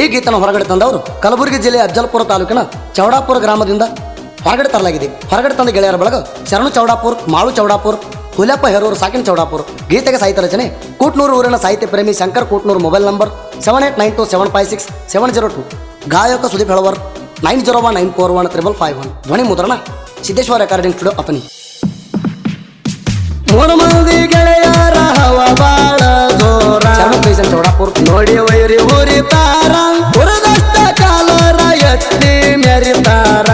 ಈ ಗೀತನ ಹೊರಗಡೆ ತಂದವರು ಕಲಬುರಗಿ ಜಿಲ್ಲೆಯ ಅಫಜಲ್ಪುರ ತಾಲೂಕಿನ ಚೌಡಾಪುರ ಗ್ರಾಮದಿಂದ ಹೊರಗಡೆ ತರಲಾಗಿದೆ. ಹೊರಗಡೆ ತಂದ ಗೆಳೆಯರ ಬಳಗ ಶರಣು ಚೌಡಾಪುರ್, ಮಾಳು ಚೌಡಾಪುರ್, ಹುಲಪ್ಪ ಹೆರೂರು, ಸಾಕಿನ್ ಚೌಡಾಪುರ್. ಗೀತೆಗೆ ಸಾಹಿತ್ಯ ರಚನೆ ಕೂಟ್ನೂರು ಊರಿನ ಸಾಹಿತ್ಯ ಪ್ರೇಮಿ ಶಂಕರ್ ಕೂಟ್ನೂರು. Mobile number 7892756702. ಗಾಯಕ ಸುದೀಪ್ ಹೆಳವರ್ 9019415551. ಧ್ವನಿ ಮುದ್ರಣ ಸಿದ್ದೇಶ್ವರ ರೆಕಾರ್ಡಿಂಗ್ ಸ್ಟುಡಿಯೋ ಅಪನಿ. ಮೂರು ಮಂದಿ ಗೆಳೆಯರ ಹವ ಬಾಳ ಜೋರ, ಶರಣು ಪೇಸನ್ ಚೌಡಾಪುರ್. ನೋಡಿ ವೈರಿ ಊರಿತಾರ, ಉರದಷ್ಟ ಕಾಲರ ಎತ್ತಿ ಮೆರಿತಾರ,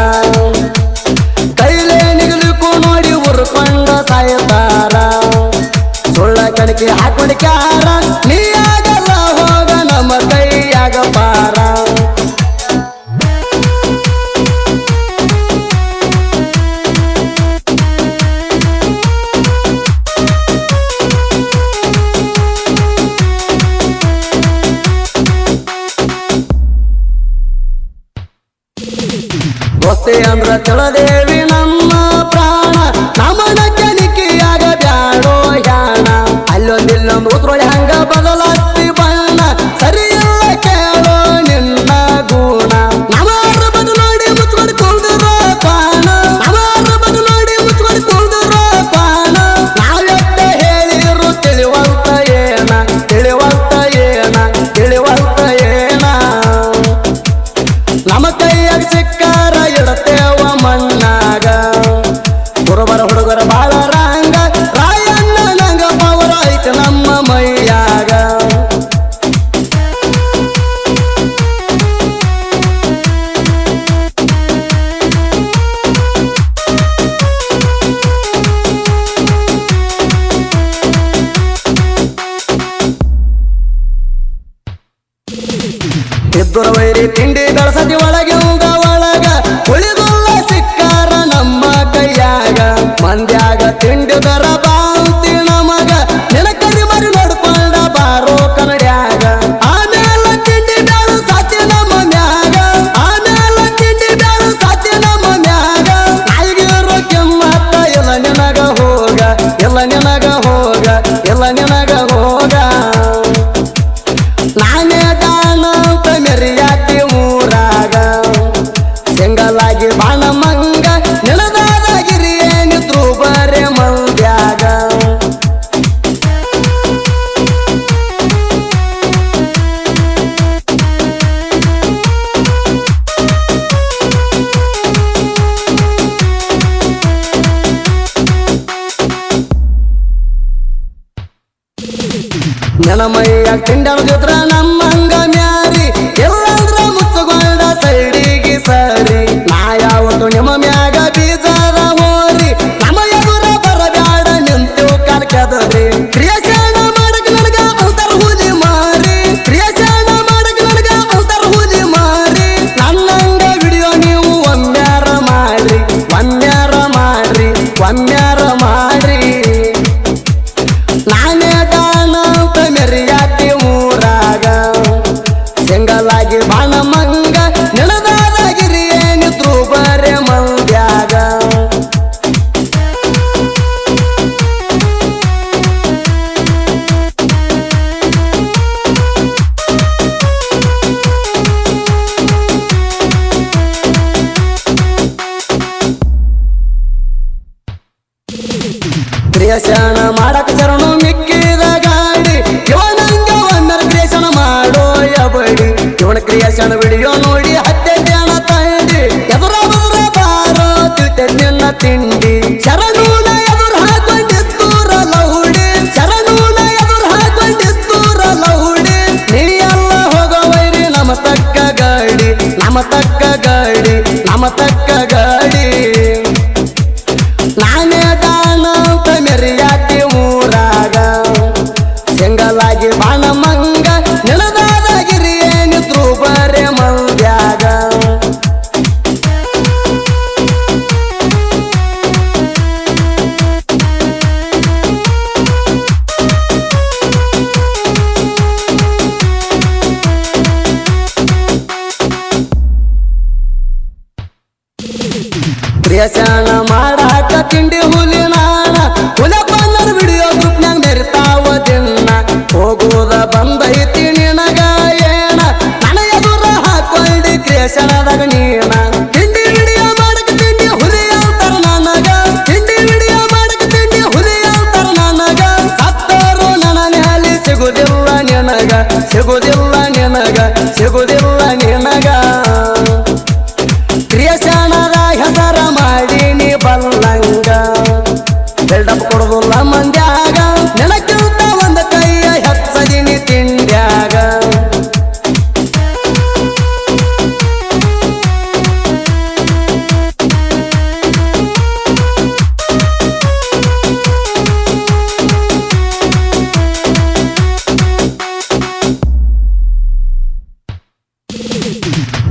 ಕೈಲೇ ನಿಗಲಿಕು ನೋಡಿ ಉರ್ಕೊಂಡ ಸಾಯ್ತಾರ, ಸುಳ್ಳ ಕಣಕಿ ಹಾಕೊಂಡಿಕ್ಯಾರ, ನೀ ಆಗಲ್ಲ ಹೋಗ ನಮ್ಮ ಕೈಯಾಗ ಪಾರ. ದೋಸ್ತಿ ಅಂದ್ರ ತಿಳದೇವಿ ನಮ್ಮ ಪ್ರಾಣ, ನಮನ ಕಣಿಕೆಯಾಗ ಬ್ಯಾಡೋ ಯಾಣ, ಅಲ್ಲೊಂದಿಲ್ಲೊಂದು ಉತ್ರೋಳಿ ಹಂಗ ಬದಲಾಗ್ತಿ ಬಣ್ಣ, ಸರಿಯಿಲ್ಲ ಕೇಳೋ ನಿನ್ನ ಗುಣ, ನಮಾರ ಬದು ನೋಡಿ ಮುಚ್ಕೊಂಡು ಕುಳ್ದಿರೋ ಪಾಣ, ನಮಾರ ಬದು ನೋಡಿ ಮುಚ್ಕೊಂಡು ಕುಳ್ದಿರೋ ಪಾಣ, ನಾವೆತ್ತ ಹೇಳಿರು ತಿಳಿವಲ್ತ ಏನ, ತಿಳಿವಲ್ತ ಏನ, ತಿಳಿವಲ್ತ ಏನ, ನಮ್ಮ ಕೈಯಾಗ ಸಿಕ್ಕಾರ ಇಡತೇವ ಮಣ್ಣಾಗ, ಕುರುಬರ ಹುಡುಗರ ಬಾಳ ರಂಗ, ರಾಯಣ್ಣ ನಂಗ ಪವರ ಐತ ನಮ್ಮ ಮೈಯಾಗ. ಇಬ್ಬರ ವೈರಿ ತಿಂಡಿ ಬೆಳಸತಿ ಒಳಗೆ ಒಳಗ, ಉಳಿದುಲ್ಲ ಸಿಕ್ಕಾರ ನಮ್ಮ ಕೈಯಾಗ, ಮಂದ್ಯಾಗ ತಿಂಡಿ ದರ ಬಾಂತಿ ನಮಗ, ನಿನ ಕರಿ ಮರಿ ನೋಡ್ಕೊಂಡ ಬಾರೋ ಕನ್ನಡ್ಯಾಗ, ಆಮೇಲೆ ತಿಂಡಿ ಬ್ಯಾಳು ಸಾತಿ ನಮ್ಮ ಮ್ಯಾಗ, ಆಮೇಲೆ ತಿಂಡಿ ಬ್ಯಾಳು ಸಾತಿ ನಮ್ಮ ಮ್ಯಾಗ, ನಾಯಿಗಿರೋ ಕೆಮ್ಮತ್ತ ಇಲ್ಲ ನಿನಗ ಹೋಗ, ಇಲ್ಲ ನಿನಗ ಹೋಗ, ಇಲ್ಲ ನಿನಗ ಹೋಗ, ನಾನೇ ದಾನಂತ ಮೆರಿಯಾತಿ ಊರಾಗ, ಸಿಂಗಲಾಗಿ ಬಾಣ ಮಂಗ, ನಿಳದಾಗಿರಿ ಏನಿದ್ರು ಬರೇ ಮಂದ್ಯಾಗ. ನನ್ನ ಮೈಯಾಗ ತಿಂಡದ್ರ ನಮ್ಮಂಗ ಮ್ಯಾರಿ, ಎಲ್ಲಂದ್ರ ಮುಚ್ಚಗೊಂಡ ಸೈಡಿಗೆ ಸರಿ, ನಾ ಯಾವತ್ತು ನಿಮ್ಮ ಮ್ಯಾಗ ಬೀಜದ ಹೋರಿ, ನಮ್ಮ ಎದುರ ಬರಬ್ಯಾಡ ನಿಂತು ಕರ್ಕದರಿ, ಕ್ರಿಯಶಾಣ ಮಾಡಕ್ ನನಗ ಅಂತರ ಹುಲಿ ಮಾರಿ, ಕ್ರಿಯಶಾಣ ಮಾಡಕ್ ನನಗ ಅಂತರ ಹುಲಿ ಮಾರಿ, ನನ್ನಂಗ ವಿಡಿಯೋ ನೀವು ಒಮ್ಮ್ಯಾರ ಮಾಡ್ರಿ, ಒಮ್ಮ್ಯಾರ ಮಾಡ್ರಿ, ಒಮ್ಮ್ಯಾರ ಮಾಡ್ರಿ, ನಾನೇ ದಾನಂತ ಮೆರಿಯಾತಿ ಊರಾಗ, ಸಿಂಗಲಾಗಿ ಬಾಣ ಮಂಗ, ನಿಳದಾಗಿರಿ ಏನಿದ್ರು ಬರೇ ಮಂದ್ಯಾಗ. ಕ್ರಿಯಶಾಣ ಮಾಡಕ ಶರಣು ಮಿಕ್ಕಿದ ಗಾಡಿ, ಇವನಂಗ ಒಮ್ಮೆ ಕ್ರಿಯಶಾಣ ಮಾಡೋ ಯಬಡಿ, ಇವನ ಕ್ರಿಯಶಾಣ ವಿಡಿಯೋ ನೋಡಿ 10 ಜನ ತಂಡಿ, ಎದುರ ಬದುರ ಬಾರೋ ತಿಳ್ತೆ ನಿನ್ನ ತಿಂಡಿ, ಶರಣೂನ ಎದುರು ಹಾಕೊಂಡಿದ್ದೂರ ಲೌಡಿ, ಶರಣೂನ ಎದುರು ಹಾಕೊಂಡಿದ್ದೂರ ಲೌಡಿ, ನೀ ಎಲ್ಲ ಹೋಗೋ ವೈರಿ ನಮ್ಮ ತಕ್ಕ ಗಾಡಿ, ನಮ್ಮ ತಕ್ಕ ಗಾಡಿ, ನಮ್ಮ ತಕ್ಕ ಗಾಡಿ, ನಾನೇ ದಾನಂತ ಮೆರಿಯಾತಿ ಊರಾಗ, ಸಿಂಗಲಾಗಿ ಬಾಣ ಮಂಗ, ನಿಳದಾಗಿರಿ ಏನಿದ್ರು ಬರೇ ಮಂದ್ಯಾಗ. ಕ್ರಿಯಶಾಣ ಮಾಡಾಕ ತಿಂಡಿ ಹುಲಿ ನಾಣ, ಹುಲಪ್ಪನ ವಿಡಿಯೋ ಗ್ರೂಪ್ನ್ಯಾಗ ಮೆರಿತಾವ ದಿನ, ಹೋಗುದ ಬಂದೈತಿ ನಿನಗ ಏನ, ನನ್ನ ಎದುರ ಕ್ರಿಯೇಷನದಾಗ ನೀನ ತಿಂಡಿ ವಿಡಿಯೋ ಮಾಡಕ ತಿಂಡಿ ಹುಲಿ ಅಂತಾರ ನನಗ ತಿಂಡಿ ವಿಡಿಯೋ ಮಾಡಕ ತಿಂಡಿ ಹುಲಿ ಅಂತಾರ ನನಗ ಸತ್ತರು ನನ್ನ ನ್ಯಾಲಿ ಸಿಗುದಿಲ್ಲ ನಿನಗ ಸಿಗುದಿಲ್ಲ ನಿನಗ ಸಿಗುದಿಲ್ಲ ನಿನಗ ಕ್ರಿಯೇಷನದ ಹೆಸರ ಮಾಡಿ ನೀ ಬಲ್ಲಂಗ ಬಿಲ್ಡಪ್ ಕೊಡುದಿಲ್ಲ ಮಂದ್ಯಾಗ ನೆನಕ್ಕಿಂತ ಒಂದು ಕೈಯ ಹೆಚ್ಚದಿನಿ ತಿಂಡ್ಯಾಗ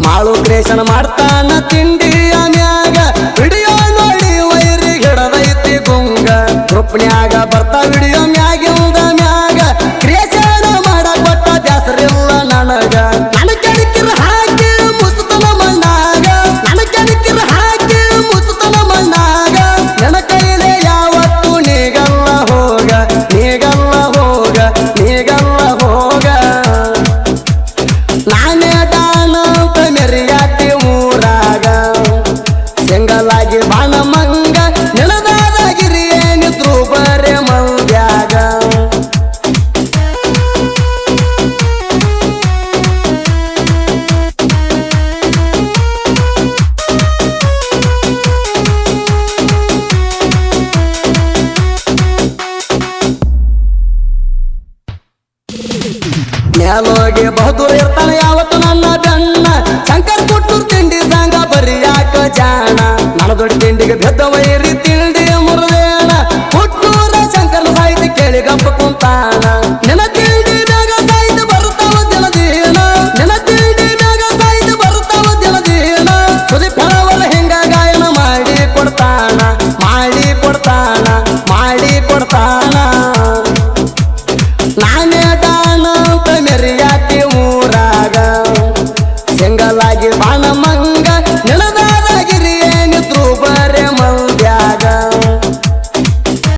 ಮಾಳು ಕ್ರಿಯೇಷನ್ ಮಾಡ್ತಾನ ತಿಂಡಿಯ ಮ್ಯಾಗ ವಿಡಿಯೋ ನೋಡಿ ವೈರಿ ಹಿಡದೈತಿ ಗುಂಗ ಗ್ರೂಪ್ನ್ಯಾಗ ಬರ್ತಾ ವಿಡಿಯೋ ಮ್ಯಾಗಿಂದ ಮ್ಯಾಗ ಕ್ರಿಯೇಷನ್ ಮಾಡಕ್ ಬಟ್ಟ ಬ್ಯಾಸರಿಲ್ಲ ನನಗ ನನ್ನ ಕೆಣಕಿರ ಹಾಕಿ ಮುಸುತನ ಮಣ್ಣಾಗ ನನ್ನ ಕೆಣಕಿರ ಹಾಕಿ ಮುಸುತನ ಮಣ್ಣಾಗ ನನ್ನ ಕೈಲೇ ಯಾವತ್ತು ನೀಗಲ್ಲ ಹೋಗ ನೀಗಲ್ಲ ಹೋಗ ನೀಗಲ್ಲ ಹೋಗ ನಾನೇ ದಾನಂತ ಮೆರಿಯಾತಿ ಊರಾಗ ಸಿಂಗಲಾಗಿ ಬಾಣ ಮಂಗ ನೆಲದಾದಗಿರಿ ಏನಿದ್ರು ಬರೇ ಮಂದ್ಯಾಗ ಮ್ಯಾಲೋಗಿ ಬಹದ್ದೂರ್ ಇರ್ತಾನೆ ಯಾವತ್ತು ನನ್ನ ಬೆನ್ನ ಶಂಕರ್ ಕೊಟ್ಟೂರ್ ತಿಂಡಿ ಸಂಗ ಬರಿಯಾಕ ಜಾಣ ನನ್ನ ದೊಡ್ಡ ತಿಂಡಿಗೆ ಬೆದ್ದ ವೈರಿ ತಿಂಡಿ ಮುರಿದೇಣ ಕೊಟ್ಟೂರ ಶಂಕರ್ ಸಾಹಿತ್ಯ ಕೇಳಿ ಗಪ್ಪ ಕುಂತಾನ ನೆನ ತಿಂಡಿ ಮ್ಯಾಗ ಸಾಹಿತ್ಯ ಬರ್ತಾವ ದಿನದೀನ ನೆನ ತಿಂಡಿ ಮ್ಯಾಗ ಸಾಹಿತ್ಯ ಬರ್ತಾವ ದಿನದೀನ ಸುದೀಪ್ ಫಳವಲ್ಲ ಹಿಂಗ ಗಾಯನ ಮಾಡಿ ಕೊಡ್ತಾನ ಮಾಡಿ ಕೊಡ್ತಾನ ಮಾಡಿ ಕೊಡ್ತಾನ ನಾನೇ